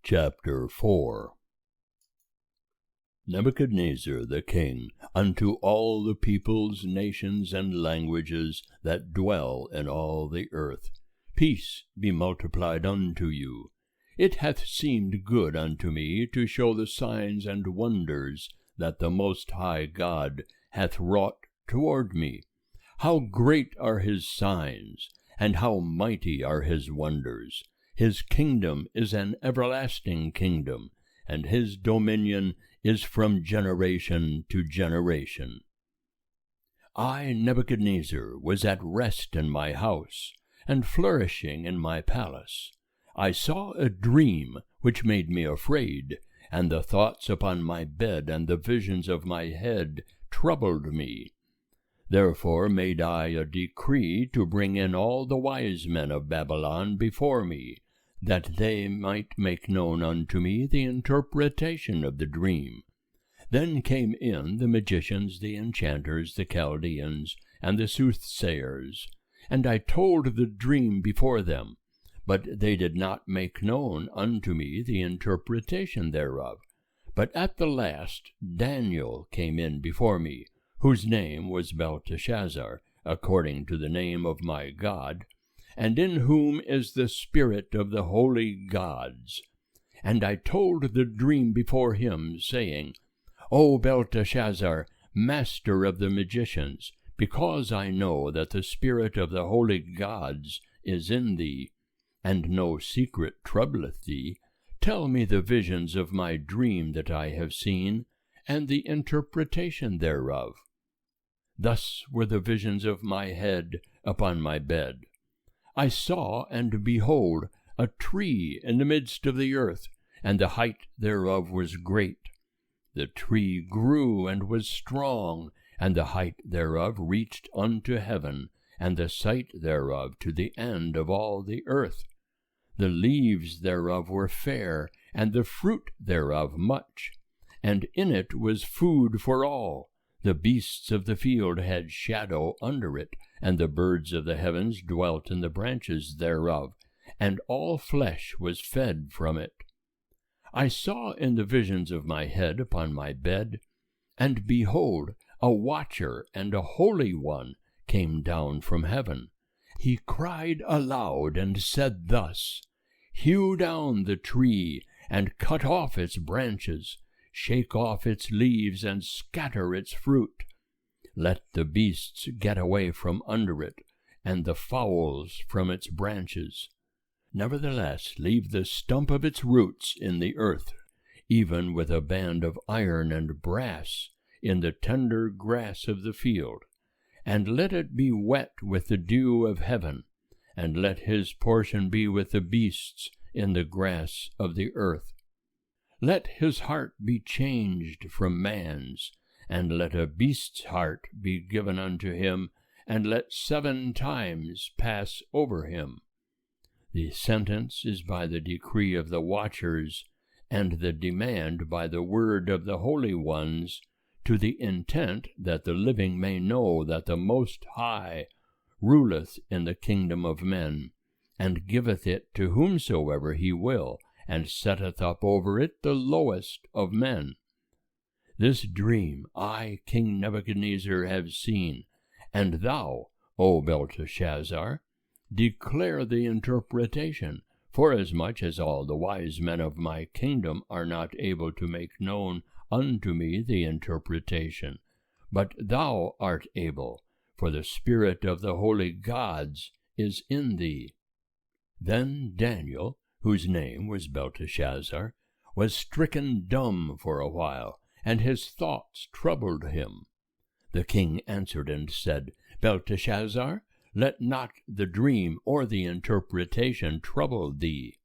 Chapter 4. Nebuchadnezzar the king, unto all the peoples, nations, and languages that dwell in all the earth, peace be multiplied unto you. It hath seemed good unto me to show the signs and wonders that the Most High God hath wrought toward me. How great are his signs, and how mighty are his wonders! His kingdom is an everlasting kingdom, and his dominion is from generation to generation. I, Nebuchadnezzar, was at rest in my house, and flourishing in my palace. I saw a dream which made me afraid, and the thoughts upon my bed and the visions of my head troubled me. Therefore made I a decree to bring in all the wise men of Babylon before me, that they might make known unto me the interpretation of the dream. Then came in the magicians, the enchanters, the Chaldeans, and the soothsayers, and I told the dream before them, but they did not make known unto me the interpretation thereof. But at the last Daniel came in before me, whose name was Belteshazzar, according to the name of my God, and in whom is the spirit of the holy gods. And I told the dream before him, saying, O Belteshazzar, master of the magicians, because I know that the spirit of the holy gods is in thee, and no secret troubleth thee, tell me the visions of my dream that I have seen, and the interpretation thereof. Thus were the visions of my head upon my bed. I saw, and behold, a tree in the midst of the earth, and the height thereof was great. The tree grew and was strong, and the height thereof reached unto heaven, and the sight thereof to the end of all the earth. The leaves thereof were fair, and the fruit thereof much, and in it was food for all. The beasts of the field had shadow under it, and the birds of the heavens dwelt in the branches thereof, and all flesh was fed from it. I saw in the visions of my head upon my bed, and behold, a watcher and a holy one came down from heaven. He cried aloud and said thus, Hew down the tree, and cut off its branches, shake off its leaves, and scatter its fruit. Let the beasts get away from under it, and the fowls from its branches. Nevertheless, leave the stump of its roots in the earth, even with a band of iron and brass in the tender grass of the field, and let it be wet with the dew of heaven, and let his portion be with the beasts in the grass of the earth. Let his heart be changed from man's, and let a beast's heart be given unto him, and let 7 times pass over him. The sentence is by the decree of the watchers, and the demand by the word of the holy ones, to the intent that the living may know that the Most High ruleth in the kingdom of men, and giveth it to whomsoever he will, and setteth up over it the lowest of men. This dream I, King Nebuchadnezzar, have seen, and thou, O Belteshazzar, declare the interpretation, forasmuch as all the wise men of my kingdom are not able to make known unto me the interpretation. But thou art able, for the spirit of the holy gods is in thee. Then Daniel, whose name was Belteshazzar, was stricken dumb for a while, and his thoughts troubled him. The king answered and said, Belteshazzar, let not the dream or the interpretation trouble thee.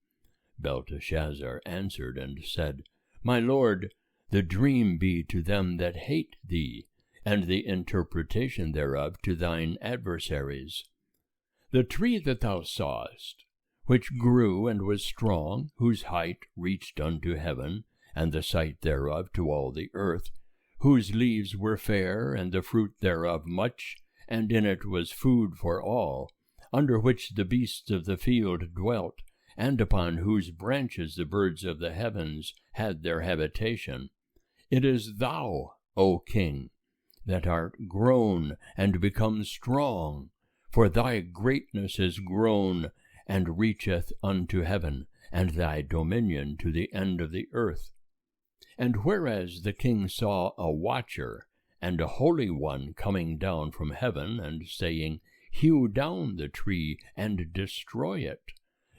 Belteshazzar answered and said, My lord, the dream be to them that hate thee, and the interpretation thereof to thine adversaries. The tree that thou sawest, which grew and was strong, whose height reached unto heaven, and the sight thereof to all the earth, whose leaves were fair, and the fruit thereof much, and in it was food for all, under which the beasts of the field dwelt, and upon whose branches the birds of the heavens had their habitation. It is thou, O King, that art grown and become strong, for thy greatness is grown and reacheth unto heaven, and thy dominion to the end of the earth. And whereas the king saw a watcher and a holy one coming down from heaven, and saying, Hew down the tree and destroy it,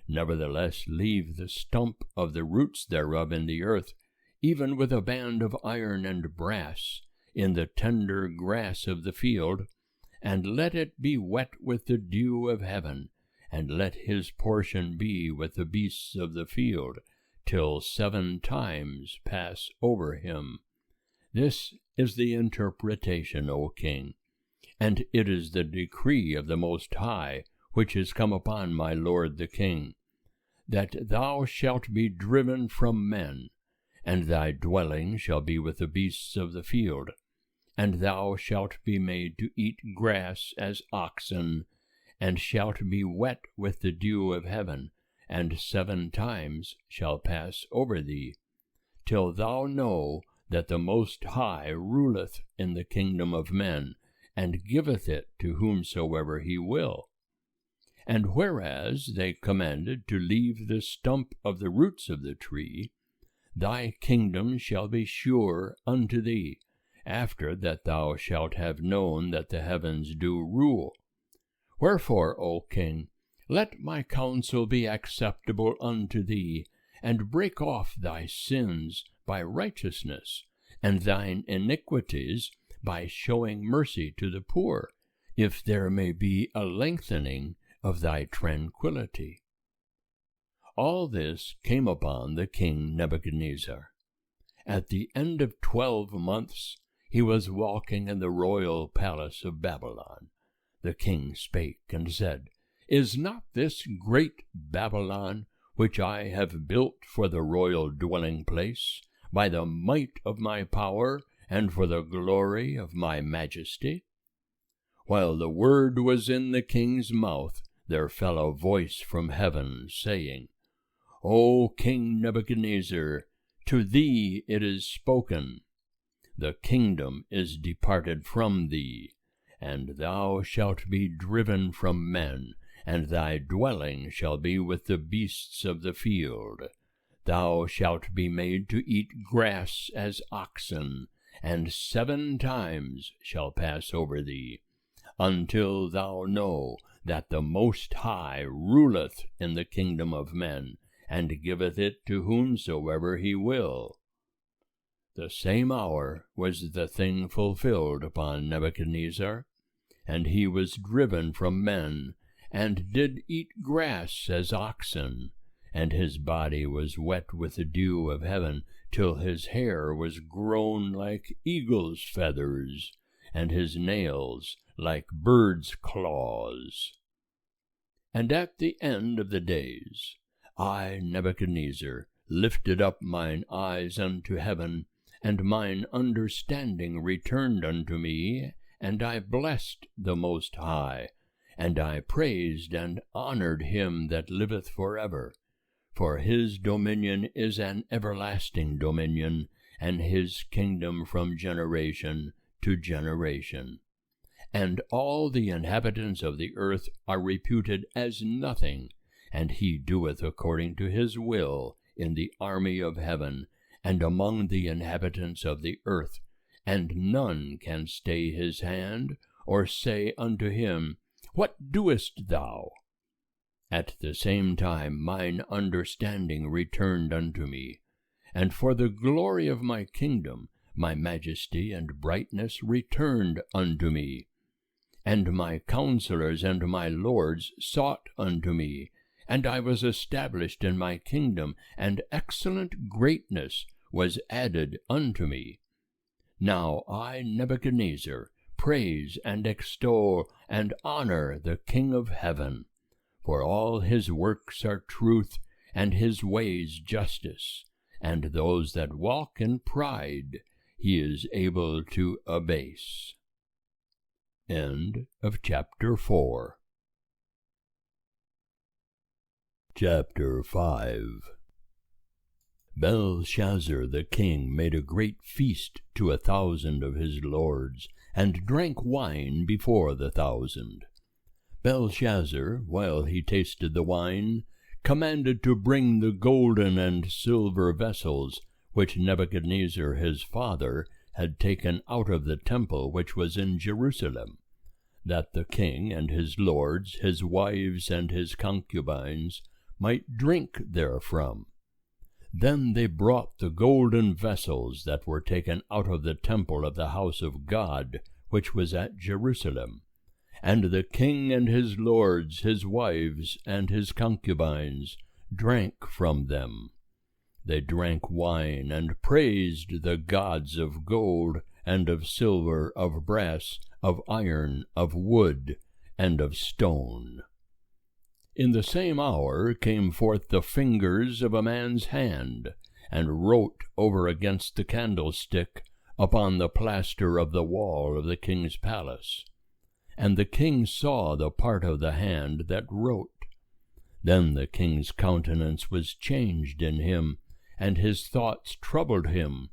nevertheless leave the stump of the roots thereof in the earth, even with a band of iron and brass, in the tender grass of the field, and let it be wet with the dew of heaven, and let his portion be with the beasts of the field, till 7 times pass over him. This is the interpretation, O King, and it is the decree of the Most High, which is come upon my lord the king, that thou shalt be driven from men, and thy dwelling shall be with the beasts of the field, and thou shalt be made to eat grass as oxen, and shalt be wet with the dew of heaven, and 7 times shall pass over thee, till thou know that the Most High ruleth in the kingdom of men, and giveth it to whomsoever he will. And whereas they commanded to leave the stump of the roots of the tree, thy kingdom shall be sure unto thee, after that thou shalt have known that the heavens do rule. Wherefore, O King, let my counsel be acceptable unto thee, and break off thy sins by righteousness, and thine iniquities by showing mercy to the poor, if there may be a lengthening of thy tranquillity. All this came upon the king Nebuchadnezzar. At the end of 12 months he was walking in the royal palace of Babylon. The king spake and said, Is not this great Babylon, which I have built for the royal dwelling place, by the might of my power, and for the glory of my majesty? While the word was in the king's mouth, there fell a voice from heaven, saying, O King Nebuchadnezzar, to thee it is spoken, the kingdom is departed from thee, and thou shalt be driven from men, and thy dwelling shall be with the beasts of the field. Thou shalt be made to eat grass as oxen, and 7 times shall pass over thee, until thou know that the Most High ruleth in the kingdom of men, and giveth it to whomsoever he will. The same hour was the thing fulfilled upon Nebuchadnezzar, and he was driven from men, and did eat grass as oxen, and his body was wet with the dew of heaven, till his hair was grown like eagle's feathers, and his nails like birds' claws. And at the end of the days, I, Nebuchadnezzar, lifted up mine eyes unto heaven, and mine understanding returned unto me, and I blessed the Most High, and I praised and honored him that liveth forever. For his dominion is an everlasting dominion, and his kingdom from generation to generation. And all the inhabitants of the earth are reputed as nothing, and he doeth according to his will in the army of heaven, and among the inhabitants of the earth, and none can stay his hand, or say unto him, What doest thou? At the same time mine understanding returned unto me, and for the glory of my kingdom my majesty and brightness returned unto me. And my counselors and my lords sought unto me, and I was established in my kingdom, and excellent greatness was added unto me. Now I, Nebuchadnezzar, praise and extol and honor the King of heaven, for all his works are truth, and his ways justice, and those that walk in pride he is able to abase. End of chapter 4. Chapter 5. Belshazzar the king made a great feast to 1,000 of his lords, and drank wine before the 1,000. Belshazzar, while he tasted the wine, commanded to bring the golden and silver vessels which Nebuchadnezzar his father had taken out of the temple which was in Jerusalem, that the king and his lords, his wives, and his concubines might drink therefrom. Then they brought the golden vessels that were taken out of the temple of the house of God, which was at Jerusalem. And the king and his lords, his wives, and his concubines drank from them. They drank wine, and praised the gods of gold, and of silver, of brass, of iron, of wood, and of stone. In the same hour came forth the fingers of a man's hand, and wrote over against the candlestick upon the plaster of the wall of the king's palace. And the king saw the part of the hand that wrote. Then the king's countenance was changed in him, and his thoughts troubled him,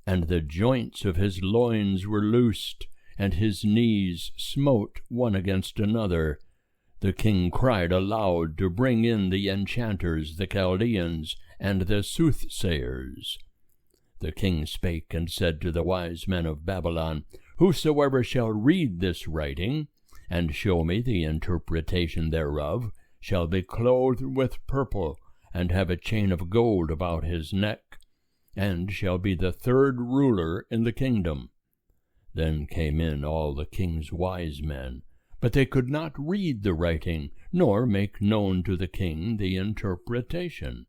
and the joints of his loins were loosed, and his knees smote one against another. The king cried aloud to bring in the enchanters, the Chaldeans, and the soothsayers. The king spake and said to the wise men of Babylon, Whosoever shall read this writing, and show me the interpretation thereof, shall be clothed with purple, and have a chain of gold about his neck, and shall be the third ruler in the kingdom. Then came in all the king's wise men, but they could not read the writing, nor make known to the king the interpretation.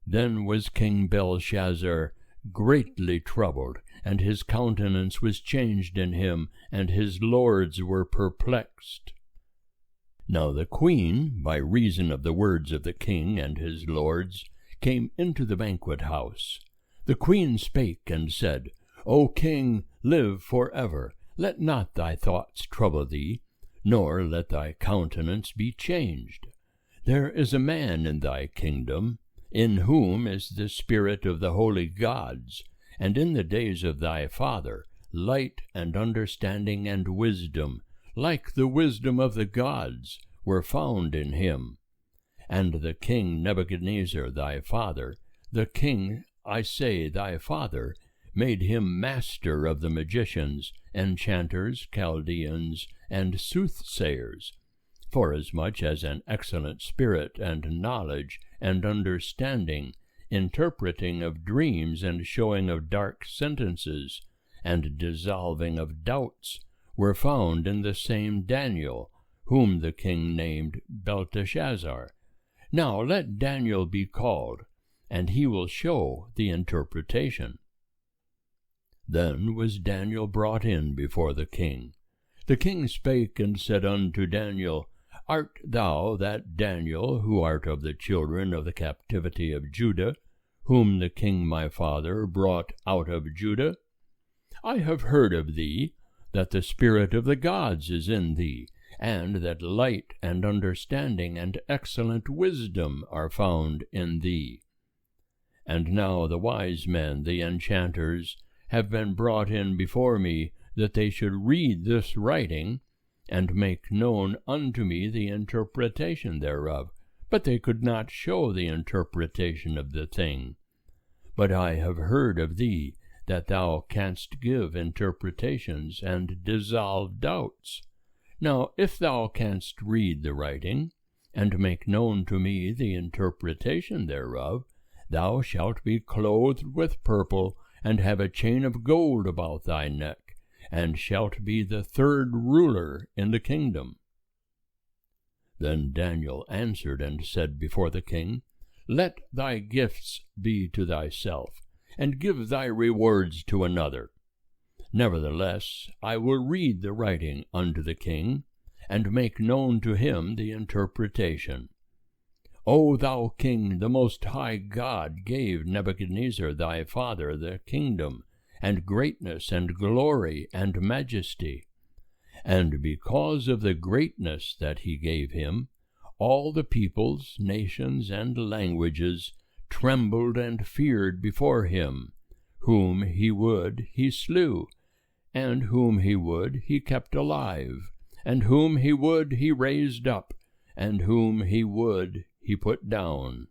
Then was King Belshazzar greatly troubled, and his countenance was changed in him, and his lords were perplexed. Now the queen, by reason of the words of the king and his lords, came into the banquet house. The queen spake and said, O king, live for ever. Let not thy thoughts trouble thee, nor let thy countenance be changed. There is a man in thy kingdom, in whom is the spirit of the holy gods, and in the days of thy father light and understanding and wisdom, like the wisdom of the gods, were found in him. And the king Nebuchadnezzar thy father, the king, I say, thy father, made him master of the magicians, enchanters, Chaldeans, and soothsayers, forasmuch as an excellent spirit and knowledge and understanding, interpreting of dreams and showing of dark sentences, and dissolving of doubts, were found in the same Daniel, whom the king named Belteshazzar. Now let Daniel be called, and he will show the interpretation. Then was Daniel brought in before the king. The king spake and said unto Daniel, Art thou that Daniel, who art of the children of the captivity of Judah, whom the king my father brought out of Judah? I have heard of thee, that the spirit of the gods is in thee, and that light and understanding and excellent wisdom are found in thee. And now the wise men, the enchanters, have been brought in before me, that they should read this writing, and make known unto me the interpretation thereof. But they could not show the interpretation of the thing. But I have heard of thee, that thou canst give interpretations, and dissolve doubts. Now if thou canst read the writing, and make known to me the interpretation thereof, thou shalt be clothed with purple, and have a chain of gold about thy neck, and shalt be the third ruler in the kingdom. Then Daniel answered and said before the king, Let thy gifts be to thyself, and give thy rewards to another. Nevertheless, I will read the writing unto the king, and make known to him the interpretation. O thou king, the Most High God gave Nebuchadnezzar thy father the kingdom, and greatness, and glory, and majesty. And because of the greatness that he gave him, all the peoples, nations, and languages trembled and feared before him. Whom he would, he slew, and whom he would, he kept alive, and whom he would, he raised up, and whom he would, he put down.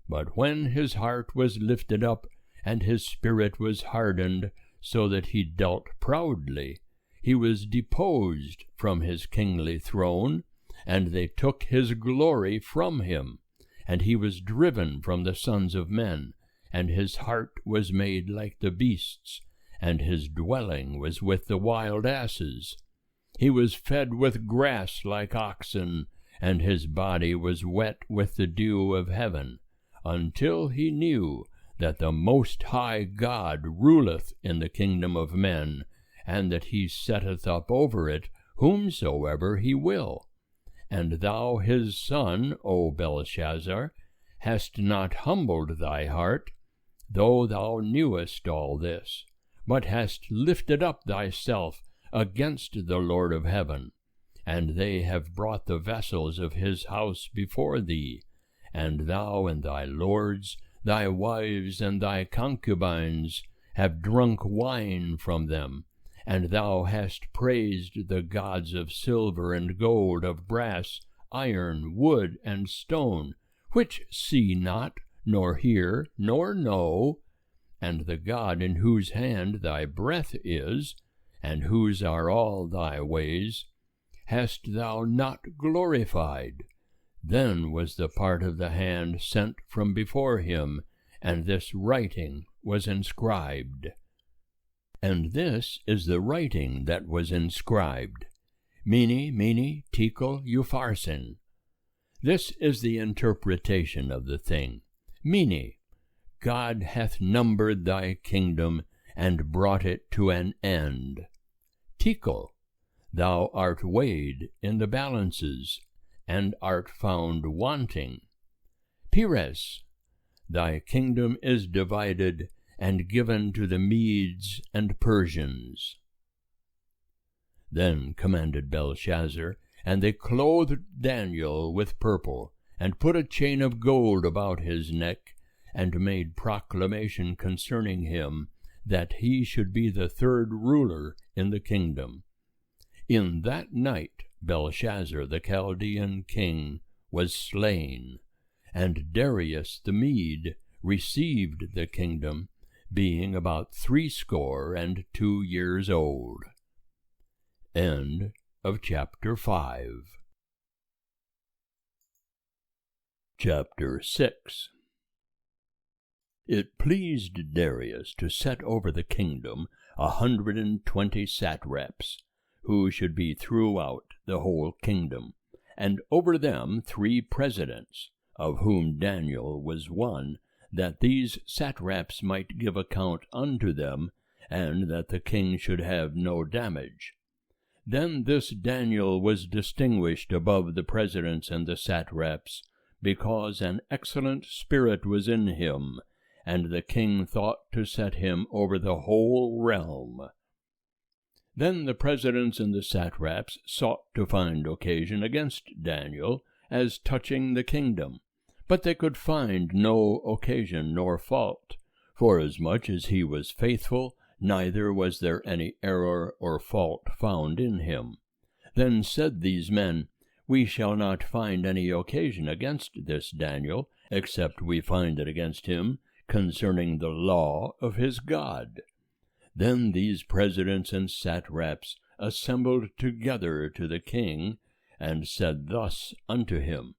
But when his heart was lifted up, and his spirit was hardened, so that he dealt proudly, he was deposed from his kingly throne, and they took his glory from him, and he was driven from the sons of men, and his heart was made like the beasts, and his dwelling was with the wild asses. He was fed with grass like oxen, and his body was wet with the dew of heaven, until he knew that the Most High God ruleth in the kingdom of men, and that he setteth up over it whomsoever he will. And thou his son, O Belshazzar, hast not humbled thy heart, though thou knewest all this, but hast lifted up thyself against the Lord of heaven. And they have brought the vessels of his house before thee, and thou and thy lords, thy wives and thy concubines, have drunk wine from them, and thou hast praised the gods of silver and gold, of brass, iron, wood, and stone, which see not, nor hear, nor know, and the God in whose hand thy breath is, and whose are all thy ways, hast thou not glorified. Then was the part of the hand sent from before him, and this writing was inscribed. And this is the writing that was inscribed: Mene, Mene, Tekel, Upharsin. This is the interpretation of the thing. Mene, God hath numbered thy kingdom, and brought it to an end. Tekel, thou art weighed in the balances, and art found wanting. Peres, thy kingdom is divided, and given to the Medes and Persians. Then commanded Belshazzar, and they clothed Daniel with purple, and put a chain of gold about his neck, and made proclamation concerning him, that he should be the third ruler in the kingdom. In that night Belshazzar the Chaldean king was slain, and Darius the Mede received the kingdom, being about 62 years old. End of chapter 5. Chapter 6. It pleased Darius to set over the kingdom 120 satraps, who should be throughout the whole kingdom, and over them 3 presidents, of whom Daniel was one, that these satraps might give account unto them, and that the king should have no damage. Then this Daniel was distinguished above the presidents and the satraps, because an excellent spirit was in him, and the king thought to set him over the whole realm. Then the presidents and the satraps sought to find occasion against Daniel, as touching the kingdom, but they could find no occasion nor fault, forasmuch as he was faithful, neither was there any error or fault found in him. Then said these men, We shall not find any occasion against this Daniel, except we find it against him concerning the law of his God. Then these presidents and satraps assembled together to the king, and said thus unto him,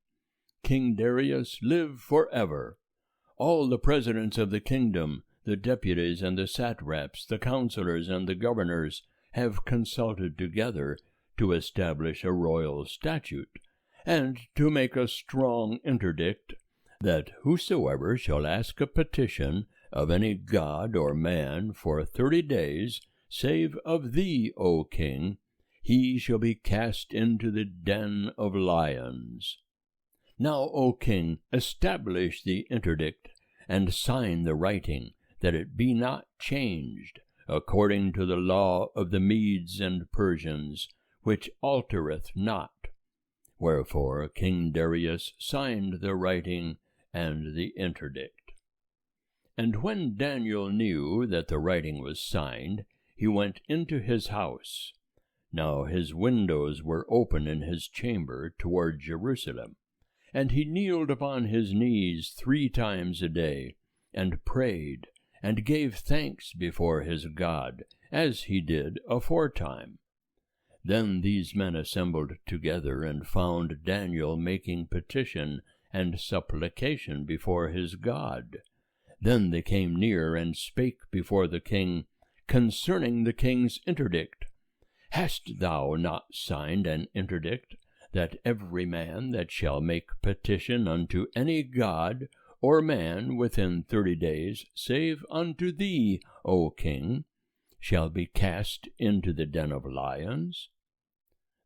King Darius, live forever. All the presidents of the kingdom, the deputies and the satraps, the counselors and the governors, have consulted together to establish a royal statute, and to make a strong interdict, that whosoever shall ask a petition of any god or man for 30 days, save of thee, O king, he shall be cast into the den of lions. Now, O king, establish the interdict, and sign the writing, that it be not changed, according to the law of the Medes and Persians, which altereth not. Wherefore King Darius signed the writing and the interdict. And when Daniel knew that the writing was signed, he went into his house. Now his windows were open in his chamber toward Jerusalem. And he kneeled upon his knees 3 times a day, and prayed, and gave thanks before his God, as he did aforetime. Then these men assembled together, and found Daniel making petition and supplication before his God. Then they came near, and spake before the king concerning the king's interdict. Hast thou not signed an interdict, that every man that shall make petition unto any god or man within 30 days, save unto thee, O king, shall be cast into the den of lions?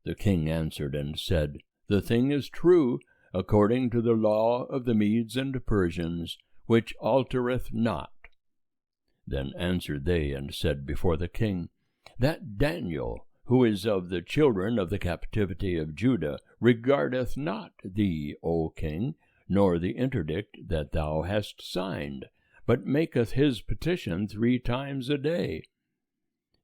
The king answered and said, The thing is true, according to the law of the Medes and Persians, which altereth not. Then answered they and said before the king, That Daniel, who is of the children of the captivity of Judah, regardeth not thee, O king, nor the interdict that thou hast signed, but maketh his petition 3 times a day.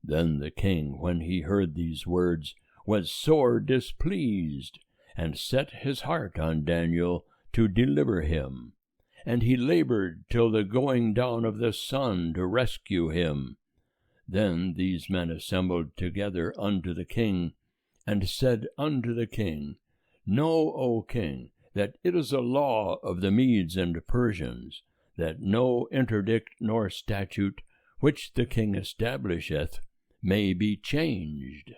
Then the king, when he heard these words, was sore displeased, and set his heart on Daniel to deliver him. And he labored till the going down of the sun to rescue him. Then these men assembled together unto the king, and said unto the king, Know, O king, that it is a law of the Medes and Persians, that no interdict nor statute which the king establisheth may be changed.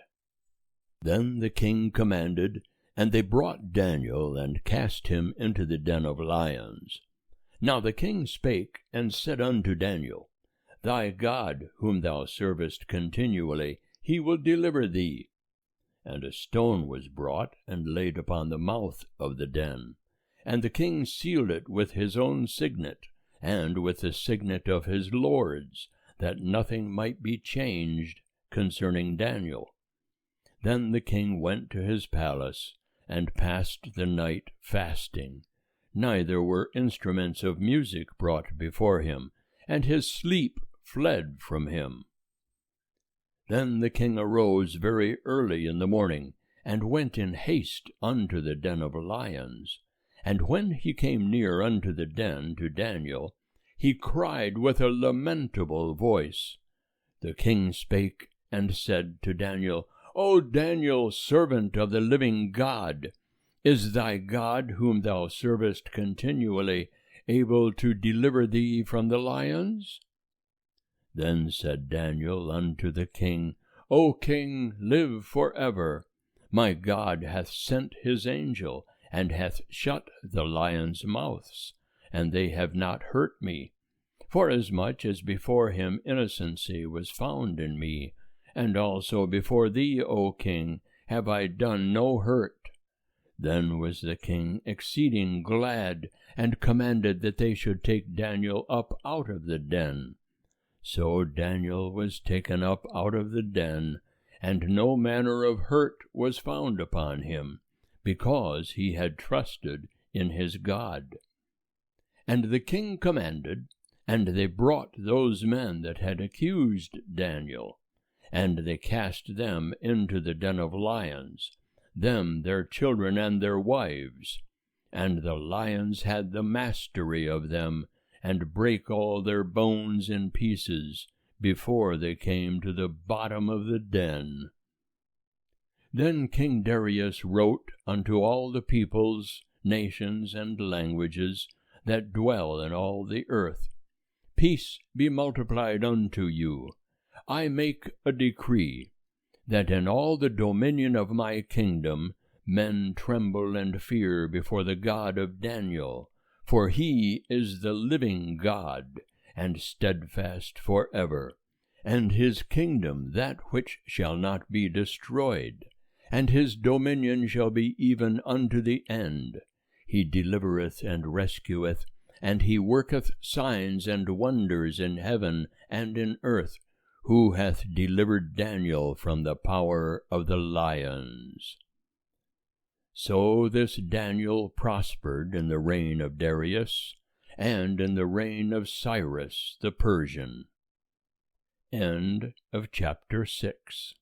Then the king commanded, and they brought Daniel, and cast him into the den of lions. Now the king spake, and said unto Daniel, Thy God, whom thou servest continually, he will deliver thee. And a stone was brought, and laid upon the mouth of the den. And the king sealed it with his own signet, and with the signet of his lords, that nothing might be changed concerning Daniel. Then the king went to his palace, and passed the night fasting. Neither were instruments of music brought before him, and his sleep fled from him. Then the king arose very early in the morning, and went in haste unto the den of lions. And when he came near unto the den to Daniel, he cried with a lamentable voice. The king spake and said to Daniel, O Daniel, servant of the living God, is thy God, whom thou servest continually, able to deliver thee from the lions? Then said Daniel unto the king, O king, live forever. My God hath sent his angel, and hath shut the lions' mouths, and they have not hurt me, forasmuch as before him innocency was found in me, and also before thee, O king, have I done no hurt. Then was the king exceeding glad, and commanded that they should take Daniel up out of the den. So Daniel was taken up out of the den, and no manner of hurt was found upon him, because he had trusted in his God. And the king commanded, and they brought those men that had accused Daniel, and they cast them into the den of lions, them, their children, and their wives. And the lions had the mastery of them, and brake all their bones in pieces, before they came to the bottom of the den. Then King Darius wrote unto all the peoples, nations, and languages that dwell in all the earth, Peace be multiplied unto you. I make a decree, that in all the dominion of my kingdom men tremble and fear before the God of Daniel, for he is the living God, and steadfast forever, and his kingdom that which shall not be destroyed, and his dominion shall be even unto the end. He delivereth and rescueth, and he worketh signs and wonders in heaven and in earth, who hath delivered Daniel from the power of the lions. So this Daniel prospered in the reign of Darius, and in the reign of Cyrus the Persian. End of chapter 6.